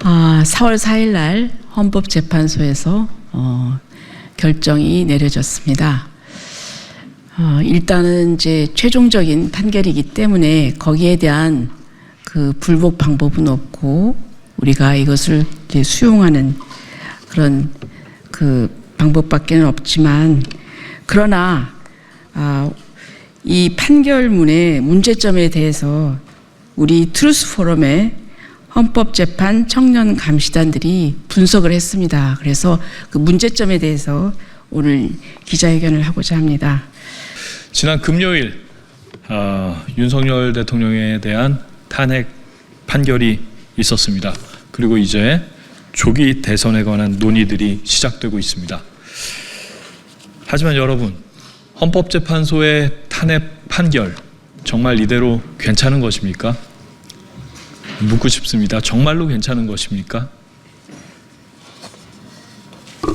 4월 4일 날 헌법재판소에서 결정이 내려졌습니다. 일단은 이제 최종적인 판결이기 때문에 거기에 대한 그 불복 방법은 없고 우리가 이것을 이제 수용하는 그런 그 방법밖에는 없지만, 그러나 이 판결문의 문제점에 대해서 우리 트루스 포럼의 헌법재판 청년 감시단들이 분석을 했습니다. 그래서 그 문제점에 대해서 오늘 기자회견을 하고자 합니다. 지난 금요일 윤석열 대통령에 대한 탄핵 판결이 있었습니다. 그리고 이제 조기 대선에 관한 논의들이 시작되고 있습니다. 하지만 여러분, 헌법재판소의 탄핵 판결 정말 이대로 괜찮은 것입니까? 묻고 싶습니다. 정말로 괜찮은 것입니까?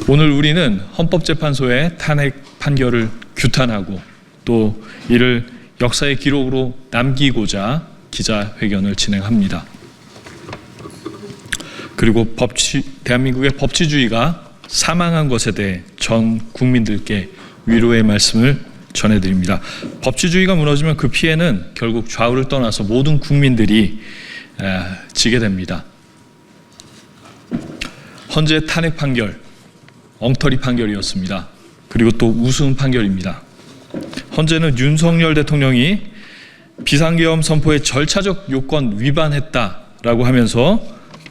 오늘 우리는 헌법재판소의 탄핵 판결을 규탄하고 또 이를 역사의 기록으로 남기고자 기자회견을 진행합니다. 그리고 대한민국의 법치주의가 사망한 것에 대해 전 국민들께 위로의 말씀을 전해드립니다. 법치주의가 무너지면 그 피해는 결국 좌우를 떠나서 모든 국민들이 지게 됩니다. 헌재 탄핵 판결, 엉터리 판결이었습니다. 그리고 또 우스운 판결입니다. 헌재는 윤석열 대통령이 비상계엄 선포의 절차적 요건 위반했다라고 하면서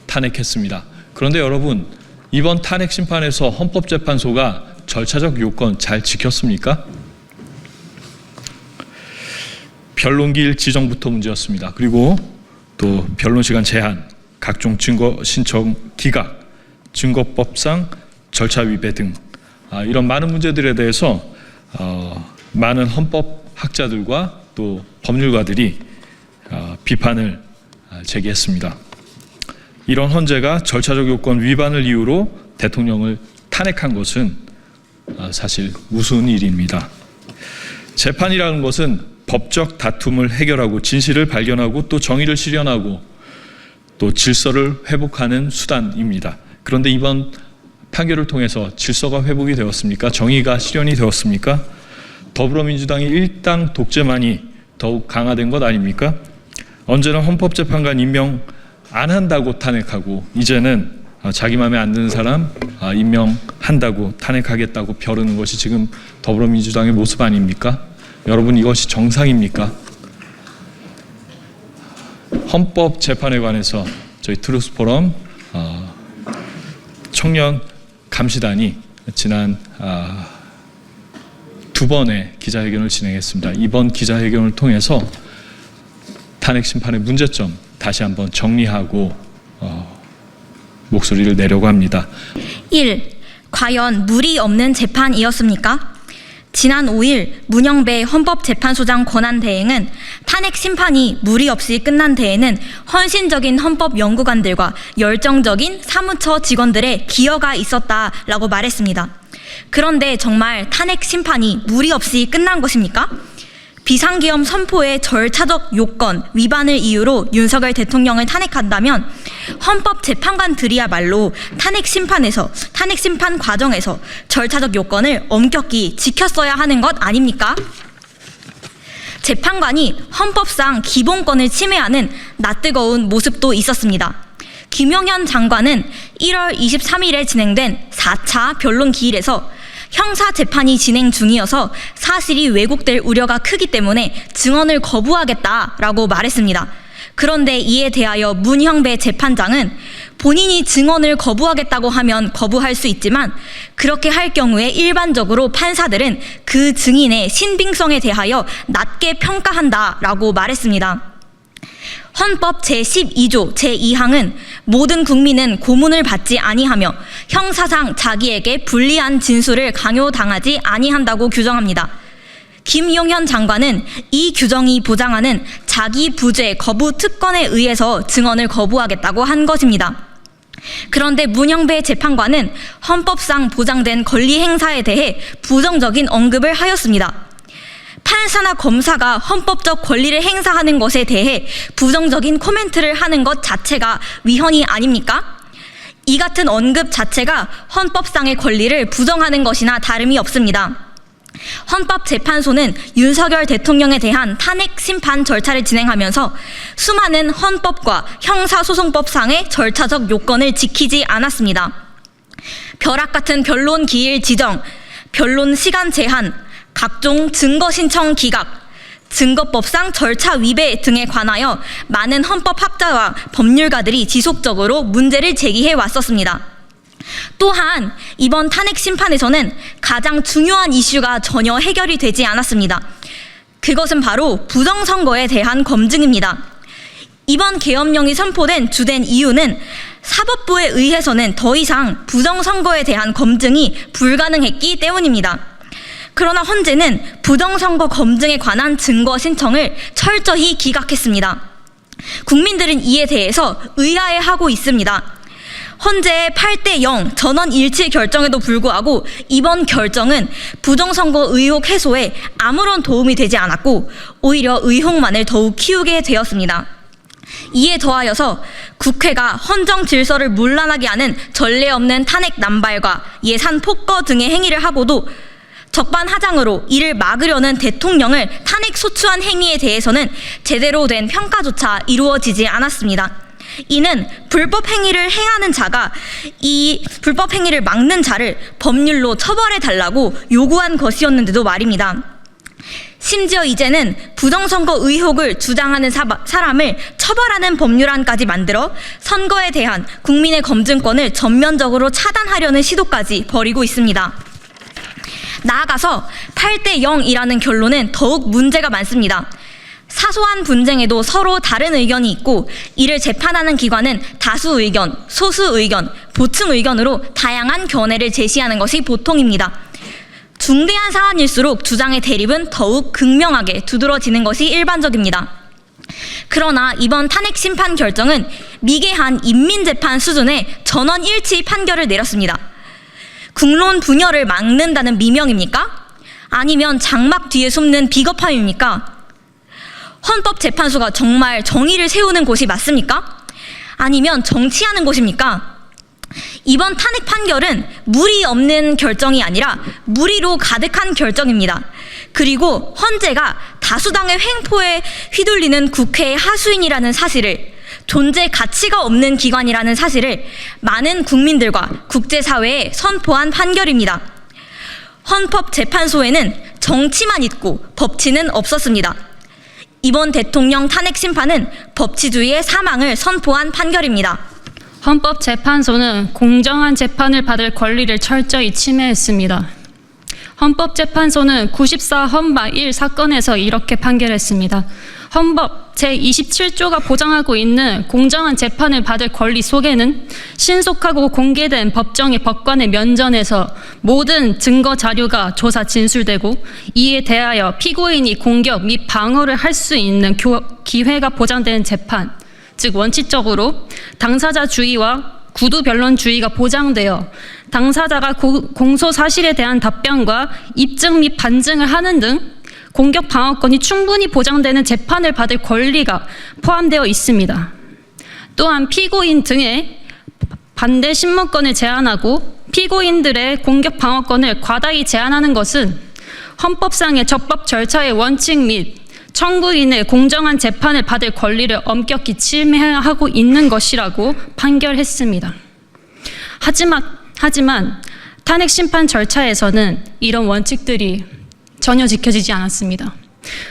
탄핵했습니다. 그런데 여러분, 이번 탄핵 심판에서 헌법재판소가 절차적 요건 잘 지켰습니까? 변론기일 지정부터 문제였습니다. 그리고 또 변론시간 제한, 각종 증거 신청 기각, 증거법상 절차 위배 등 이런 많은 문제들에 대해서 많은 헌법학자들과 또 법률가들이 비판을 제기했습니다. 이런 헌재가 절차적 요건 위반을 이유로 대통령을 탄핵한 것은 사실 우스운 일입니다. 재판이라는 것은 법적 다툼을 해결하고 진실을 발견하고 또 정의를 실현하고 또 질서를 회복하는 수단입니다. 그런데 이번 판결을 통해서 질서가 회복이 되었습니까? 정의가 실현이 되었습니까? 더불어민주당의 일당 독재만이 더욱 강화된 것 아닙니까? 언제나 헌법재판관 임명 안 한다고 탄핵하고 이제는 자기 마음에 안 드는 사람 임명한다고 탄핵하겠다고 벼르는 것이 지금 더불어민주당의 모습 아닙니까? 여러분, 이것이 정상입니까? 헌법재판에 관해서 저희 트루스 포럼 청년 감시단이 지난 2번의 기자회견을 진행했습니다. 이번 기자회견을 통해서 탄핵 심판의 문제점 다시 한번 정리하고 목소리를 내려고 합니다. 1. 과연 무리 없는 재판이었습니까? 지난 5일 문영배 헌법재판소장 권한대행은 탄핵 심판이 무리 없이 끝난 데에는 헌신적인 헌법연구관들과 열정적인 사무처 직원들의 기여가 있었다라고 말했습니다. 그런데 정말 탄핵 심판이 무리 없이 끝난 것입니까? 비상계엄 선포의 절차적 요건 위반을 이유로 윤석열 대통령을 탄핵한다면 헌법재판관들이야말로 탄핵 심판 과정에서 절차적 요건을 엄격히 지켰어야 하는 것 아닙니까? 재판관이 헌법상 기본권을 침해하는 낯뜨거운 모습도 있었습니다. 김용현 장관은 1월 23일에 진행된 4차 변론기일에서 형사재판이 진행 중이어서 사실이 왜곡될 우려가 크기 때문에 증언을 거부하겠다라고 말했습니다. 그런데 이에 대하여 문형배 재판장은 본인이 증언을 거부하겠다고 하면 거부할 수 있지만 그렇게 할 경우에 일반적으로 판사들은 그 증인의 신빙성에 대하여 낮게 평가한다라고 말했습니다. 헌법 제12조 제2항은 모든 국민은 고문을 받지 아니하며 형사상 자기에게 불리한 진술을 강요당하지 아니한다고 규정합니다. 김용현 장관은 이 규정이 보장하는 자기 부재 거부 특권에 의해서 증언을 거부하겠다고 한 것입니다. 그런데 문영배 재판관은 헌법상 보장된 권리 행사에 대해 부정적인 언급을 하였습니다. 판사나 검사가 헌법적 권리를 행사하는 것에 대해 부정적인 코멘트를 하는 것 자체가 위헌이 아닙니까? 이 같은 언급 자체가 헌법상의 권리를 부정하는 것이나 다름이 없습니다. 헌법재판소는 윤석열 대통령에 대한 탄핵 심판 절차를 진행하면서 수많은 헌법과 형사소송법상의 절차적 요건을 지키지 않았습니다. 벼락 같은 변론 기일 지정, 변론 시간 제한, 각종 증거 신청 기각, 증거법상 절차 위배 등에 관하여 많은 헌법학자와 법률가들이 지속적으로 문제를 제기해 왔었습니다. 또한 이번 탄핵 심판에서는 가장 중요한 이슈가 전혀 해결이 되지 않았습니다. 그것은 바로 부정선거에 대한 검증입니다. 이번 계엄령이 선포된 주된 이유는 사법부에 의해서는 더 이상 부정선거에 대한 검증이 불가능했기 때문입니다. 그러나 헌재는 부정선거 검증에 관한 증거 신청을 철저히 기각했습니다. 국민들은 이에 대해서 의아해하고 있습니다. 헌재의 8대0 전원 일치 결정에도 불구하고 이번 결정은 부정선거 의혹 해소에 아무런 도움이 되지 않았고 오히려 의혹만을 더욱 키우게 되었습니다. 이에 더하여서 국회가 헌정 질서를 문란하게 하는 전례 없는 탄핵 남발과 예산 폭거 등의 행위를 하고도 적반하장으로 이를 막으려는 대통령을 탄핵 소추한 행위에 대해서는 제대로 된 평가조차 이루어지지 않았습니다. 이는 불법 행위를 행하는 자가 이 불법 행위를 막는 자를 법률로 처벌해 달라고 요구한 것이었는데도 말입니다. 심지어 이제는 부정선거 의혹을 주장하는 사람을 처벌하는 법률안까지 만들어 선거에 대한 국민의 검증권을 전면적으로 차단하려는 시도까지 벌이고 있습니다. 나아가서 8대0이라는 결론은 더욱 문제가 많습니다. 사소한 분쟁에도 서로 다른 의견이 있고 이를 재판하는 기관은 다수 의견, 소수 의견, 보충 의견으로 다양한 견해를 제시하는 것이 보통입니다. 중대한 사안일수록 주장의 대립은 더욱 극명하게 두드러지는 것이 일반적입니다. 그러나 이번 탄핵 심판 결정은 미개한 인민재판 수준의 전원 일치 판결을 내렸습니다. 국론 분열을 막는다는 미명입니까? 아니면 장막 뒤에 숨는 비겁함입니까? 헌법재판소가 정말 정의를 세우는 곳이 맞습니까? 아니면 정치하는 곳입니까? 이번 탄핵 판결은 무리 없는 결정이 아니라 무리로 가득한 결정입니다. 그리고 헌재가 다수당의 횡포에 휘둘리는 국회의 하수인이라는 사실을, 존재 가치가 없는 기관이라는 사실을 많은 국민들과 국제사회에 선포한 판결입니다. 헌법재판소에는 정치만 있고 법치는 없었습니다. 이번 대통령 탄핵 심판은 법치주의의 사망을 선포한 판결입니다. 헌법재판소는 공정한 재판을 받을 권리를 철저히 침해했습니다. 헌법재판소는 94 헌바 1 사건에서 이렇게 판결했습니다. 헌법 제27조가 보장하고 있는 공정한 재판을 받을 권리 속에는 신속하고 공개된 법정의 법관의 면전에서 모든 증거 자료가 조사 진술되고 이에 대하여 피고인이 공격 및 방어를 할 수 있는 기회가 보장되는 재판, 즉 원칙적으로 당사자주의와 구두변론주의가 보장되어 당사자가 공소 사실에 대한 답변과 입증 및 반증을 하는 등 공격 방어권이 충분히 보장되는 재판을 받을 권리가 포함되어 있습니다. 또한 피고인 등의 반대 신문권을 제한하고 피고인들의 공격 방어권을 과다히 제한하는 것은 헌법상의 적법 절차의 원칙 및 청구인의 공정한 재판을 받을 권리를 엄격히 침해하고 있는 것이라고 판결했습니다. 하지만 탄핵 심판 절차에서는 이런 원칙들이 전혀 지켜지지 않았습니다.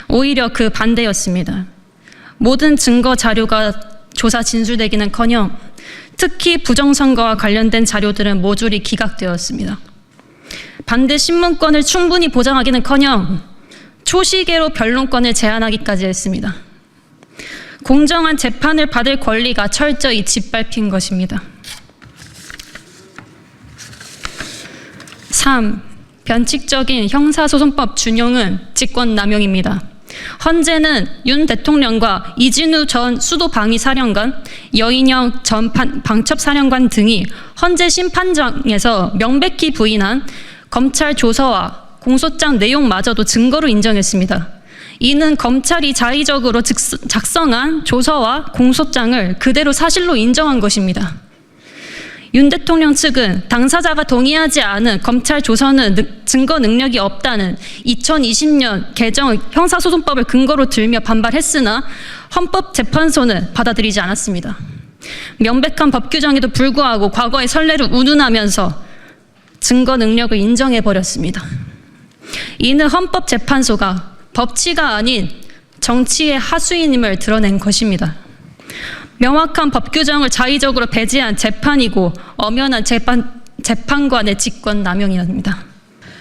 오히려 그 반대였습니다. 모든 증거 자료가 조사 진술되기는커녕 특히 부정선거와 관련된 자료들은 모조리 기각되었습니다. 반대 신문권을 충분히 보장하기는커녕 초시계로 변론권을 제한하기까지 했습니다. 공정한 재판을 받을 권리가 철저히 짓밟힌 것입니다. 3. 변칙적인 형사소송법 준용은 직권남용입니다. 헌재는 윤 대통령과 이진우 전 수도방위사령관, 여인영 전 방첩사령관 등이 헌재 심판장에서 명백히 부인한 검찰 조서와 공소장 내용마저도 증거로 인정했습니다. 이는 검찰이 자의적으로 작성한 조서와 공소장을 그대로 사실로 인정한 것입니다. 윤 대통령 측은 당사자가 동의하지 않은 검찰 조서는 증거 능력이 없다는 2020년 개정 형사소송법을 근거로 들며 반발했으나 헌법재판소는 받아들이지 않았습니다. 명백한 법 규정에도 불구하고 과거의 선례를 운운하면서 증거 능력을 인정해버렸습니다. 이는 헌법재판소가 법치가 아닌 정치의 하수인임을 드러낸 것입니다. 명확한 법 규정을 자의적으로 배제한 재판이고 엄연한 재판관의 직권 남용이옵니다.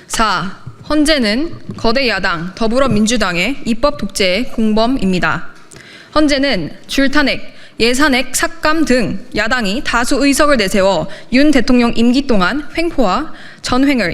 4. 헌재는 거대 야당 더불어민주당의 입법 독재의 공범입니다. 헌재는 줄탄핵, 예산액 삭감 등 야당이 다수 의석을 내세워 윤 대통령 임기 동안 횡포와 전횡을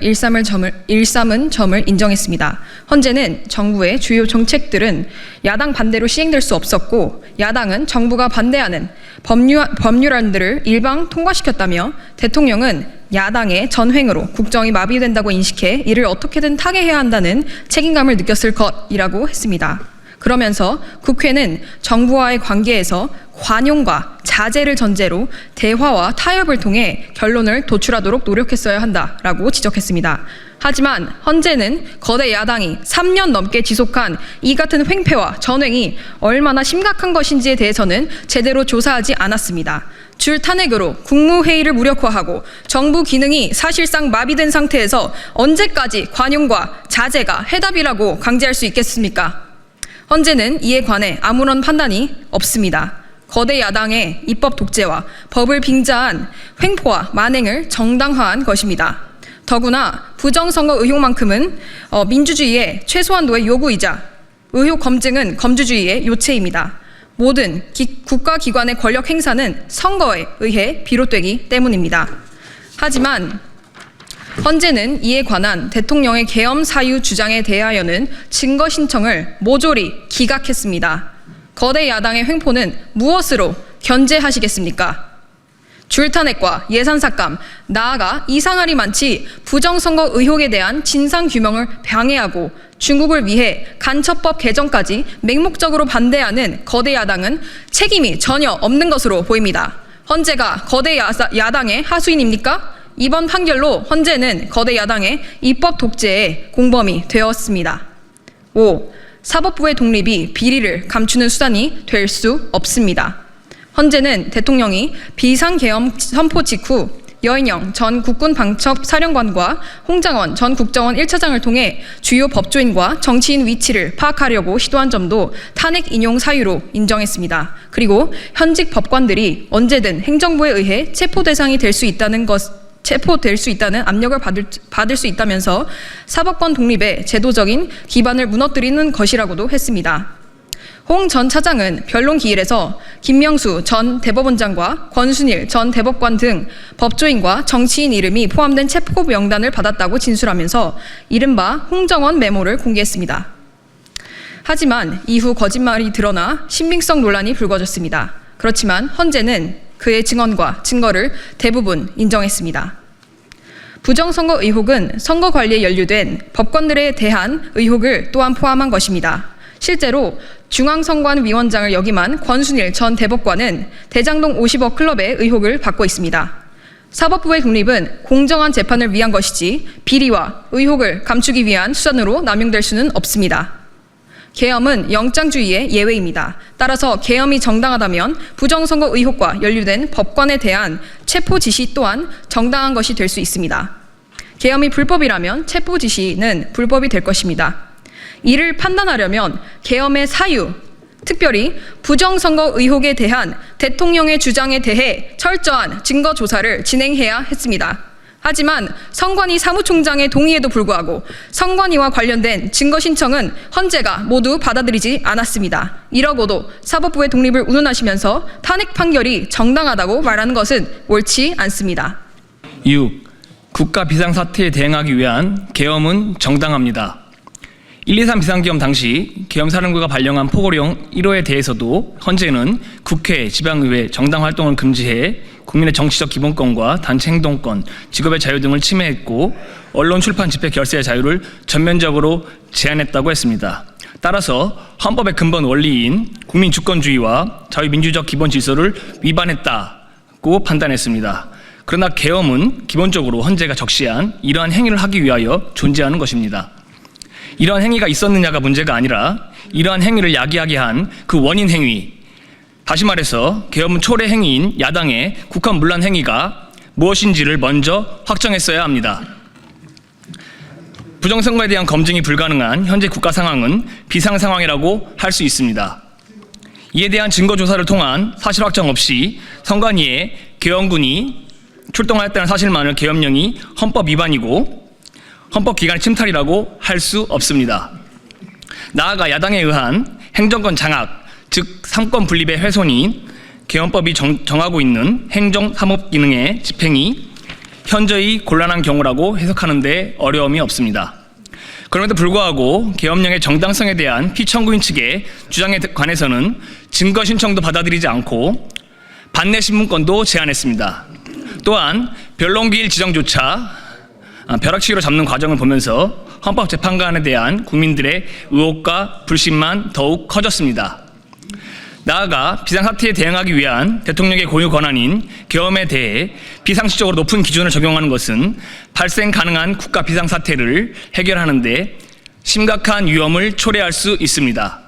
일삼은 점을 인정했습니다. 헌재는 정부의 주요 정책들은 야당 반대로 시행될 수 없었고 야당은 정부가 반대하는 법률안들을 일방 통과시켰다며 대통령은 야당의 전횡으로 국정이 마비된다고 인식해 이를 어떻게든 타개해야 한다는 책임감을 느꼈을 것이라고 했습니다. 그러면서 국회는 정부와의 관계에서 관용과 자제를 전제로 대화와 타협을 통해 결론을 도출하도록 노력했어야 한다라고 지적했습니다. 하지만 헌재는 거대 야당이 3년 넘게 지속한 이 같은 횡패와 전횡이 얼마나 심각한 것인지에 대해서는 제대로 조사하지 않았습니다. 줄탄핵으로 국무회의를 무력화하고 정부 기능이 사실상 마비된 상태에서 언제까지 관용과 자제가 해답이라고 강제할 수 있겠습니까? 헌재는 이에 관해 아무런 판단이 없습니다. 거대 야당의 입법 독재와 법을 빙자한 횡포와 만행을 정당화한 것입니다. 더구나 부정선거 의혹만큼은 민주주의의 최소한도의 요구이자 의혹 검증은 검주주의의 요체입니다. 모든 국가기관의 권력 행사는 선거에 의해 비롯되기 때문입니다. 하지만 헌재는 이에 관한 대통령의 계엄 사유 주장에 대하여는 증거 신청을 모조리 기각했습니다. 거대 야당의 횡포는 무엇으로 견제하시겠습니까? 줄탄핵과 예산 삭감, 나아가 이상할이 많지 부정선거 의혹에 대한 진상규명을 방해하고 중국을 위해 간첩법 개정까지 맹목적으로 반대하는 거대 야당은 책임이 전혀 없는 것으로 보입니다. 헌재가 거대 야당의 하수인입니까? 이번 판결로 헌재는 거대 야당의 입법 독재의 공범이 되었습니다. 5. 사법부의 독립이 비리를 감추는 수단이 될 수 없습니다. 헌재는 대통령이 비상계엄 선포 직후 여인영 전 국군방첩사령관과 홍장원 전 국정원 1차장을 통해 주요 법조인과 정치인 위치를 파악하려고 시도한 점도 탄핵 인용 사유로 인정했습니다. 그리고 현직 법관들이 언제든 행정부에 의해 체포 대상이 될 수 있다는 압력을 받을 수 있다면서 사법권 독립의 제도적인 기반을 무너뜨리는 것이라고도 했습니다. 홍 전 차장은 변론 기일에서 김명수 전 대법원장과 권순일 전 대법관 등 법조인과 정치인 이름이 포함된 체포 명단을 받았다고 진술하면서 이른바 홍정원 메모를 공개했습니다. 하지만 이후 거짓말이 드러나 신빙성 논란이 불거졌습니다. 그렇지만 헌재는 그의 증언과 증거를 대부분 인정했습니다. 부정선거 의혹은 선거 관리에 연루된 법관들에 대한 의혹을 또한 포함한 것입니다. 실제로 중앙선관위원장을 역임한 권순일 전 대법관은 대장동 50억 클럽의 의혹을 받고 있습니다. 사법부의 독립은 공정한 재판을 위한 것이지 비리와 의혹을 감추기 위한 수단으로 남용될 수는 없습니다. 계엄은 영장주의의 예외입니다. 따라서 계엄이 정당하다면 부정선거 의혹과 연루된 법관에 대한 체포 지시 또한 정당한 것이 될 수 있습니다. 계엄이 불법이라면 체포 지시는 불법이 될 것입니다. 이를 판단하려면 계엄의 사유, 특별히 부정선거 의혹에 대한 대통령의 주장에 대해 철저한 증거 조사를 진행해야 했습니다. 하지만 선관위 사무총장의 동의에도 불구하고 선관위와 관련된 증거 신청은 헌재가 모두 받아들이지 않았습니다. 이러고도 사법부의 독립을 운운하시면서 탄핵 판결이 정당하다고 말하는 것은 옳지 않습니다. 6. 국가 비상사태에 대응하기 위한 계엄은 정당합니다. 1.23 비상계엄 당시 계엄사령부가 발령한 포고령 1호에 대해서도 헌재는 국회, 지방의회 정당 활동을 금지해 국민의 정치적 기본권과 단체 행동권, 직업의 자유 등을 침해했고 언론, 출판, 집회, 결세의 자유를 전면적으로 제한했다고 했습니다. 따라서 헌법의 근본 원리인 국민주권주의와 자유민주적 기본 질서를 위반했다고 판단했습니다. 그러나 계엄은 기본적으로 헌재가 적시한 이러한 행위를 하기 위하여 존재하는 것입니다. 이러한 행위가 있었느냐가 문제가 아니라 이러한 행위를 야기하게 한 그 원인 행위, 다시 말해서 계엄은 초래 행위인 야당의 국헌 문란 행위가 무엇인지를 먼저 확정했어야 합니다. 부정선거에 대한 검증이 불가능한 현재 국가 상황은 비상 상황이라고 할 수 있습니다. 이에 대한 증거 조사를 통한 사실 확정 없이 선관위에 계엄군이 출동하였다는 사실만을 계엄령이 헌법 위반이고 헌법 기관의 침탈이라고 할 수 없습니다. 나아가 야당에 의한 행정권 장악, 즉 삼권 분립의 훼손이 계엄법이 정하고 있는 행정 사법 기능의 집행이 현저히 곤란한 경우라고 해석하는 데 어려움이 없습니다. 그럼에도 불구하고 계엄령의 정당성에 대한 피청구인 측의 주장에 관해서는 증거 신청도 받아들이지 않고 반내 신문권도 제한했습니다. 또한 변론기일 지정조차 벼락치기로 잡는 과정을 보면서 헌법재판관에 대한 국민들의 의혹과 불신만 더욱 커졌습니다. 나아가 비상사태에 대응하기 위한 대통령의 고유 권한인 계엄에 대해 비상식적으로 높은 기준을 적용하는 것은 발생 가능한 국가 비상사태를 해결하는 데 심각한 위험을 초래할 수 있습니다.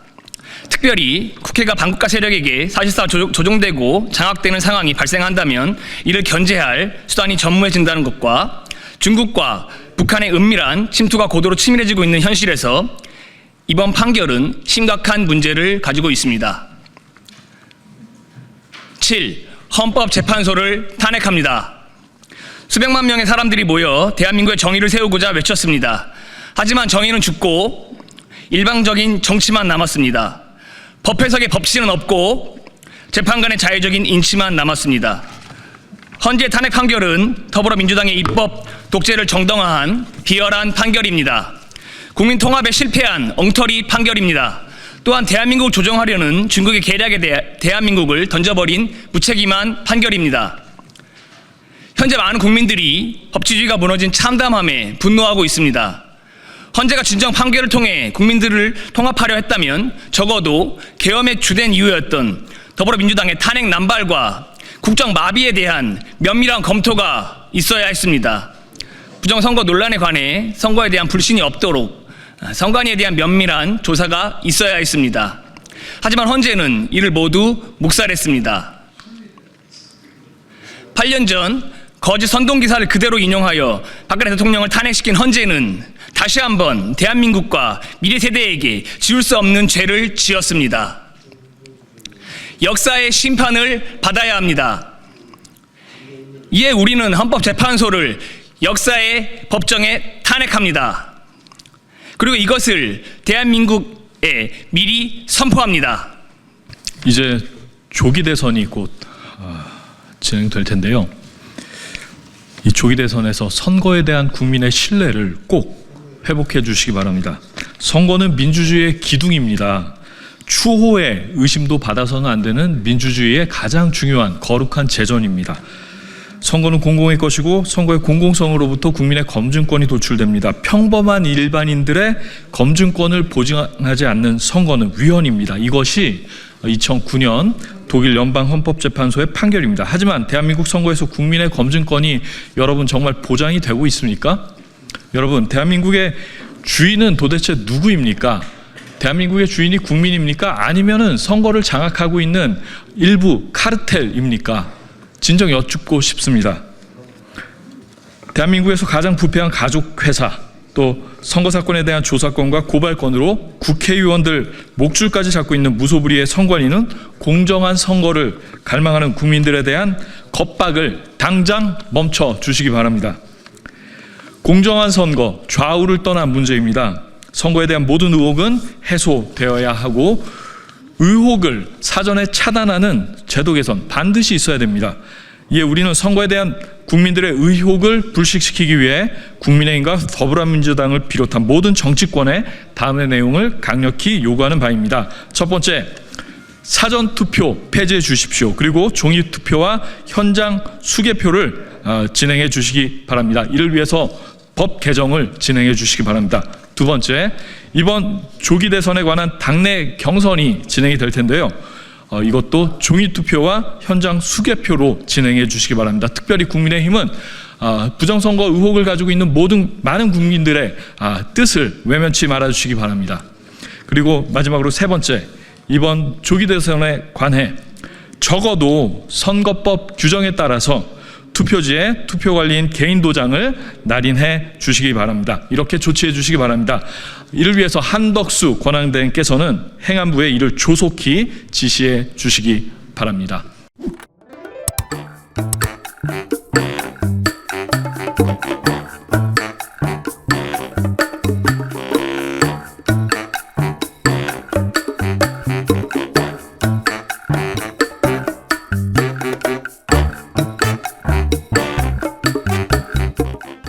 특별히 국회가 반국가 세력에게 사실상 조종되고 장악되는 상황이 발생한다면 이를 견제할 수단이 전무해진다는 것과 중국과 북한의 은밀한 침투가 고도로 치밀해지고 있는 현실에서 이번 판결은 심각한 문제를 가지고 있습니다. 7. 헌법재판소를 탄핵합니다. 수백만 명의 사람들이 모여 대한민국의 정의를 세우고자 외쳤습니다. 하지만 정의는 죽고 일방적인 정치만 남았습니다. 법 해석의 법치는 없고 재판관의 자유적인 인치만 남았습니다. 헌재 탄핵 판결은 더불어민주당의 입법 독재를 정당화한 비열한 판결입니다. 국민 통합에 실패한 엉터리 판결입니다. 또한 대한민국을 조정하려는 중국의 계략에 대해 대한민국을 던져버린 무책임한 판결입니다. 현재 많은 국민들이 법치주의가 무너진 참담함에 분노하고 있습니다. 헌재가 진정 판결을 통해 국민들을 통합하려 했다면 적어도 계엄의 주된 이유였던 더불어민주당의 탄핵 남발과 국정 마비에 대한 면밀한 검토가 있어야 했습니다. 부정선거 논란에 관해 선거에 대한 불신이 없도록 선관위에 대한 면밀한 조사가 있어야 했습니다. 하지만 헌재는 이를 모두 묵살했습니다. 8년 전 거짓 선동기사를 그대로 인용하여 박근혜 대통령을 탄핵시킨 헌재는 다시 한번 대한민국과 미래 세대에게 지울 수 없는 죄를 지었습니다. 역사의 심판을 받아야 합니다. 이에 우리는 헌법재판소를 역사의 법정에 탄핵합니다. 그리고 이것을 대한민국에 미리 선포합니다. 이제 조기 대선이 곧 진행될 텐데요. 이 조기 대선에서 선거에 대한 국민의 신뢰를 꼭 회복해 주시기 바랍니다. 선거는 민주주의의 기둥입니다. 추호의 의심도 받아서는 안 되는 민주주의의 가장 중요한 거룩한 재전입니다. 선거는 공공의 것이고 선거의 공공성으로부터 국민의 검증권이 도출됩니다. 평범한 일반인들의 검증권을 보장하지 않는 선거는 위헌입니다. 이것이 2009년 독일 연방헌법재판소의 판결입니다. 하지만 대한민국 선거에서 국민의 검증권이 여러분 정말 보장이 되고 있습니까? 여러분, 대한민국의 주인은 도대체 누구입니까? 대한민국의 주인이 국민입니까? 아니면은 선거를 장악하고 있는 일부 카르텔입니까? 진정 여쭙고 싶습니다. 대한민국에서 가장 부패한 가족회사, 또 선거사건에 대한 조사권과 고발권으로 국회의원들 목줄까지 잡고 있는 무소불위의 선관위는 공정한 선거를 갈망하는 국민들에 대한 겁박을 당장 멈춰 주시기 바랍니다. 공정한 선거, 좌우를 떠난 문제입니다. 선거에 대한 모든 의혹은 해소되어야 하고 의혹을 사전에 차단하는 제도 개선 반드시 있어야 됩니다. 이에 우리는 선거에 대한 국민들의 의혹을 불식시키기 위해 국민의힘과 더불어민주당을 비롯한 모든 정치권에 다음의 내용을 강력히 요구하는 바입니다. 첫 번째, 사전투표 폐지해 주십시오. 그리고 종이투표와 현장 수개표를 진행해 주시기 바랍니다. 이를 위해서 법 개정을 진행해 주시기 바랍니다. 두 번째, 이번 조기 대선에 관한 당내 경선이 진행이 될 텐데요. 이것도 종이 투표와 현장 수개표로 진행해 주시기 바랍니다. 특별히 국민의힘은 부정선거 의혹을 가지고 있는 많은 국민들의 뜻을 외면치 말아주시기 바랍니다. 그리고 마지막으로 세 번째, 이번 조기 대선에 관해 적어도 선거법 규정에 따라서 투표지에 투표관리인 개인 도장을 날인해 주시기 바랍니다. 이렇게 조치해 주시기 바랍니다. 이를 위해서 한덕수 권한대행께서는 행안부에 이를 조속히 지시해 주시기 바랍니다.